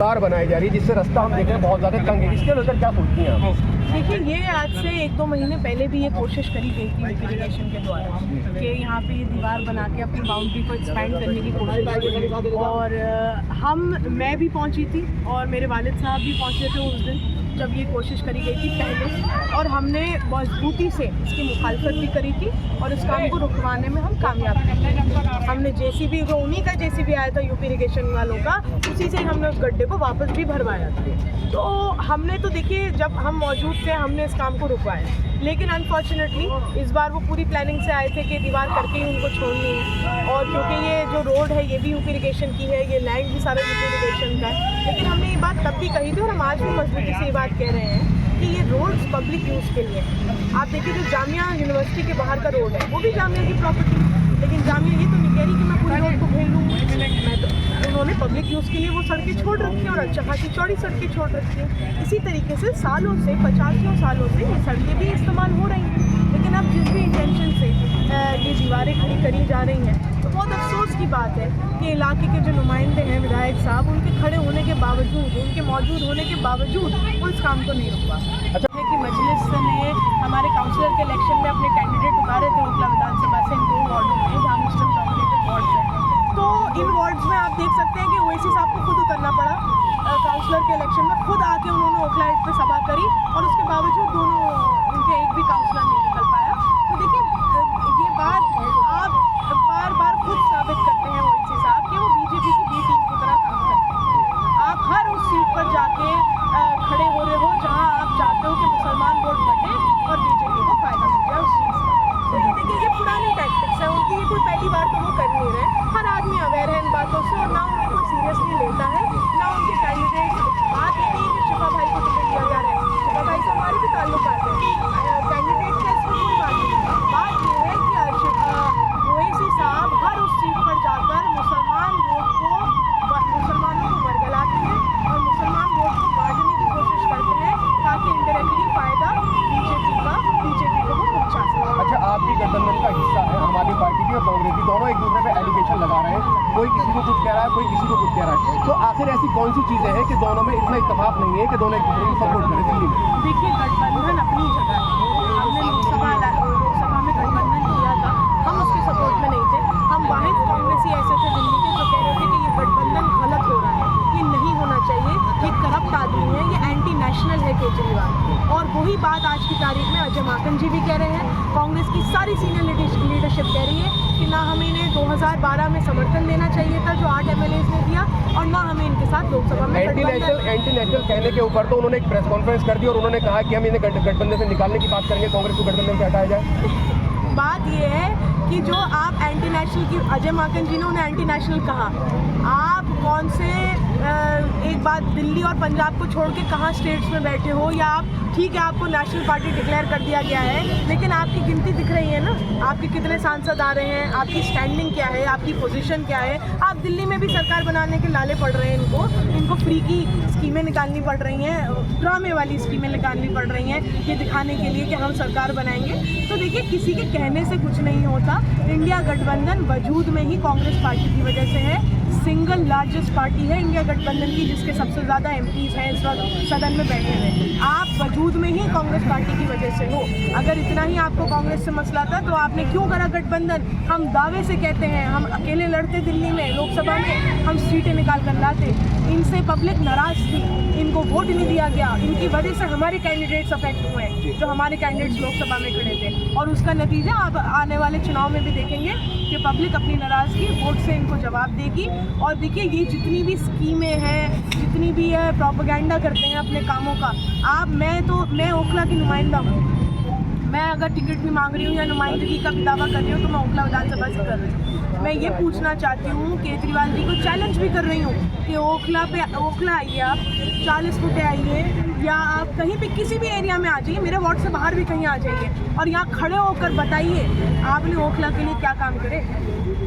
Car बनाई जा रही है जिससे रास्ता हम देख रहे हैं बहुत ज़्यादा तंग है, इसके लेकर क्या सोचती हैं आप? देखिए, ये आज से 1-2 महीने पहले भी ये कोशिश करी गई थी इरिगेशन के द्वारा कि यहाँ पे ये दीवार बना के अपनी बाउंड्री को एक्सपैंड करने की कोशिश की। और मैं भी पहुँची थी और मेरे वालिद साहब भी पहुँचे थे उस दिन जब ये कोशिश करी गई थी पहले, और हमने मजबूती से इसकी मुखालफत भी करी थी और इस काम को रुकवाने में हम कामयाब थे। हमने जेसीबी, जो उन्हीं का जेसीबी आया था यूपी इरिगेशन वालों का, उसी से हमने उस गड्ढे को वापस भी भरवाया था। तो हमने तो देखिए, जब हम मौजूद थे हमने इस काम को रुकवाया, लेकिन अनफॉर्चुनेटली इस बार वो पूरी प्लानिंग से आए थे कि दीवार करके ही उनको छोड़नी है। और क्योंकि ये जो रोड है ये भी यूपी इरिगेशन की है, ये लैंड भी सारा यूपी इरिगेशन का है, लेकिन हमने ये बात तब भी कही थी और हम आज भी मजबूती से ये बात कह रहे हैं कि ये रोड्स पब्लिक यूज़ के लिए। आप देखिए, जो जामिया यूनिवर्सिटी के बाहर का रोड है वो भी जामिया की प्रॉपर्टी, लेकिन जामिया ये तो नहीं कह रही कि मैं पूरी रोड को भेज लूँ। उन्होंने पब्लिक यूज़ के लिए वो सड़कें छोड़ रखी हैं और अच्छा खासी चौड़ी सड़कें छोड़ रखी हैं। इसी तरीके से सालों से, 50 सालों से ये सड़कें भी इस्तेमाल हो रही हैं, लेकिन अब जिस भी इंटेंशन से ये दीवारें खड़ी करी जा रही हैं, तो बहुत अफसोस की बात है कि इलाके के जो नुमाइंदे हैं, विधायक साहब, उनके खड़े होने के बावजूद, उनके मौजूद होने के बावजूद वो इस काम को नहीं रुकवा। अच्छा है कि मजलिस ने हमारे काउंसलर के इलेक्शन में अपने कैंडिडेट उतारे थे ओखला विधानसभा से इन 2 वार्डों में, जहाँ मुस्लिम डोमिनेटेड वार्ड्स हैं। तो इन वार्ड्स में आप देख सकते हैं कि ओवैसी साहब को खुद उतरना पड़ा काउंसलर के इलेक्शन में, खुद आके उन्होंने ओखला हाइट पे सभा करी और उसके बावजूद दोनों उनके एक भी काउंसलर नहीं निकल पाया। तो देखिए, ये बात आप बार बार खुद साबित करते हैं ओवैसी साहब कि वो बीजेपी की बी टीम की तरह काम करते हैं। आप हर उस सीट पर जाके खड़े हो रहे हो जहाँ आप चाहते हो कि मुसलमान वोट बटे और बीजेपी को फायदा मिल जाए उस चीज़ का। तो ये देखिए, ये पुरानी टैक्टिक्स है उनकी, ये कोई पहली बार तो वो कर नहीं रहे। हर आदमी अवेयर है इन बातों से और ना उन्हें कोई सीरियसली लेता है, ना उनके कैंडिडेट। बात ये नहीं कि शिफा भाई को टिकट दिया जा रहा है, शिफा भाई से हमारे भी ताल्लुकात है, कैंडिडेट का इसमें कोई बात नहीं। बात ये है कि ओवैसी साहब हर उस सीट पर जाकर मुसलमान वोट को, मुसलमानों को वर्गलाते हैं और मुसलमान वोट को बांटने की कोशिश करते हैं ताकि इंडायरेक्टली फ़ायदा बीजेपी को वो पहुँचा सके। अच्छा, आप भी गठबंधन का हिस्सा है, आम आदमी पार्टी की और कांग्रेस की, दोनों एक दूसरे पे एलिगेशन लगा रहे हैं, कोई किसी को कुछ कह रहा है, कोई किसी को कुछ कह रहा है। तो आखिर ऐसी कौन सी चीज़ें हैं कि दोनों में इतना इत्तेफाक नहीं है कि दोनों एक दूसरे को सपोर्ट करें दिल्ली में? देखिए, गठबंधन अपनी जगह है। हमने लोकसभा में गठबंधन किया था, हम उसके सपोर्ट में नहीं थे। हम वाहिद कांग्रेसी ऐसे थे दिल्ली के जो कह रहे थे कि ये गठबंधन गलत हो रहा है, ये नहीं होना चाहिए, ये करप्ट आदमी है, ये एंटी नेशनल है केजरीवाल। और वही बात आज की तारीख में अजय माकन जी भी कह रहे हैं, कांग्रेस की सारी सीनियर लीडरशिप कह रही है कि ना हमें इन्हें 2012 में समर्थन देना चाहिए था जो 8 MLAs ने दिया, और ना हमें इनके साथ लोकसभा में एंटी नेशनल कहने के ऊपर तो उन्होंने एक प्रेस कॉन्फ्रेंस कर दी और उन्होंने कहा कि हम इन्हें गठबंधन से निकालने की बात करेंगे, कांग्रेस को गठबंधन से हटाया जाए। बात ये है कि जो आप एंटी नेशनल की, अजय माकन जी ने उन्हें एंटी नेशनल कहा, आप कौन से एक बात दिल्ली और पंजाब को छोड़ के कहाँ स्टेट्स में बैठे हो, या आप ठीक है आपको नेशनल पार्टी डिक्लेयर कर दिया गया है, लेकिन आपकी गिनती दिख रही है ना, आपके कितने सांसद आ रहे हैं, आपकी स्टैंडिंग क्या है, आपकी पोजीशन क्या है। आप दिल्ली में भी सरकार बनाने के लाले पड़ रहे हैं, इनको फ्री की स्कीमें निकालनी पड़ रही हैं, ड्रामे वाली स्कीमें निकालनी पड़ रही हैं ये दिखाने के लिए कि हम सरकार बनाएंगे। तो देखिए, किसी के कहने से कुछ नहीं होता। इंडिया गठबंधन वजूद में ही कांग्रेस पार्टी की वजह से है, सिंगल लार्जेस्ट पार्टी है इंडिया गठबंधन की, जिसके सबसे ज़्यादा MPs हैं इस वक्त सदन में बैठे हुए। आप वजूद में ही कांग्रेस पार्टी की वजह से हो। अगर इतना ही आपको कांग्रेस से मसला था तो आपने क्यों करा गठबंधन? हम दावे से कहते हैं, हम अकेले लड़ते दिल्ली में, लोकसभा में हम सीटें निकाल कर लाते। इनसे पब्लिक नाराज़ थी, इनको वोट नहीं दिया गया, इनकी वजह से हमारे कैंडिडेट्स अफेक्ट हुए, जो हमारे कैंडिडेट्स लोकसभा में खड़े थे। और उसका नतीजा आप आने वाले चुनाव में भी देखेंगे कि पब्लिक अपनी नाराज़गी वोट से इनको जवाब देगी। और देखिए, ये जितनी भी स्कीमें हैं, जितनी भी है प्रोपेगेंडा करते हैं अपने कामों का, मैं ओखला की नुमाइंदा हूँ, मैं अगर टिकट भी मांग रही हूँ या नुमाइंदगी का भी दावा कर रही हूँ तो मैं ओखला विधानसभा से कर रही हूँ। मैं ये पूछना चाहती हूँ, केजरीवाल जी को चैलेंज भी कर रही हूँ कि ओखला आइए, आप 40 फुटे आइए, या आप कहीं भी किसी भी एरिया में आ जाइए, मेरे वार्ड से बाहर भी कहीं आ जाइए और यहाँ खड़े होकर बताइए आपने ओखला के लिए क्या काम करे।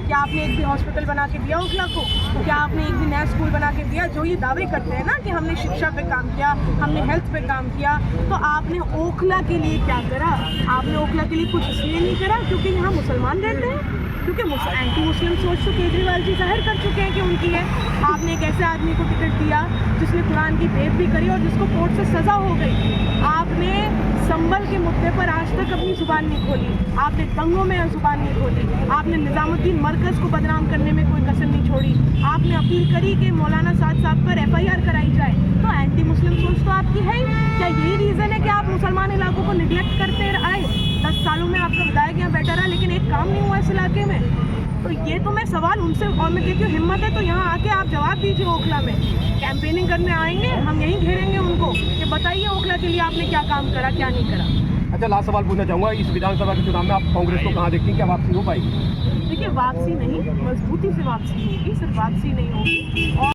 क्या आपने एक भी हॉस्पिटल बना के दिया ओखला को? क्या आपने एक भी नया स्कूल बना के दिया? जो ये दावे करते हैं ना कि हमने शिक्षा पे काम किया, हमने हेल्थ पे काम किया, तो आपने ओखला के लिए क्या करा? आपने ओखला के लिए कुछ इसलिए नहीं करा क्योंकि यहाँ मुसलमान रहते हैं? क्योंकि एंटी मुस्लिम सोच तो केजरीवाल जी जाहिर कर चुके हैं कि उनकी है। आपने एक ऐसे आदमी को टिकट दिया जिसने कुरान की बेइज्जती भी करी और जिसको कोर्ट से सज़ा हो गई। आपने संभल के मुद्दे पर आज तक अपनी जुबान नहीं खोली, आपने दंगों में जुबान नहीं खोली, आपने निज़ामुद्दीन मरकज़ को बदनाम करने में कोई कसर नहीं छोड़ी, आपने अपील करी कि मौलाना साद साहब पर FIR कराई जाए। तो एंटी मुस्लिम सोच तो आपकी है ही। क्या यही रीज़न है कि आप मुसलमान इलाकों को निगलेक्ट करते आए? 10 सालों में आपका विधायक यहाँ बैठा रहा लेकिन एक काम नहीं हुआ इस इलाके में। तो ये तो मैं सवाल उनसे, और मैं कहती हूँ हिम्मत है तो यहाँ आके आप जवाब दीजिए। ओखला में कैंपेनिंग करने आएंगे, हम यहीं घेरेंगे उनको कि बताइए ओखला के लिए आपने क्या काम करा, क्या नहीं करा। अच्छा, लास्ट सवाल पूछना चाहूँगा, इस विधानसभा के चुनाव में आप कांग्रेस को कहाँ देखती हैं, क्या वापसी हो पाएगी? देखिए वापसी नहीं, मजबूती से वापसी होगी, सिर्फ वापसी नहीं होगी। और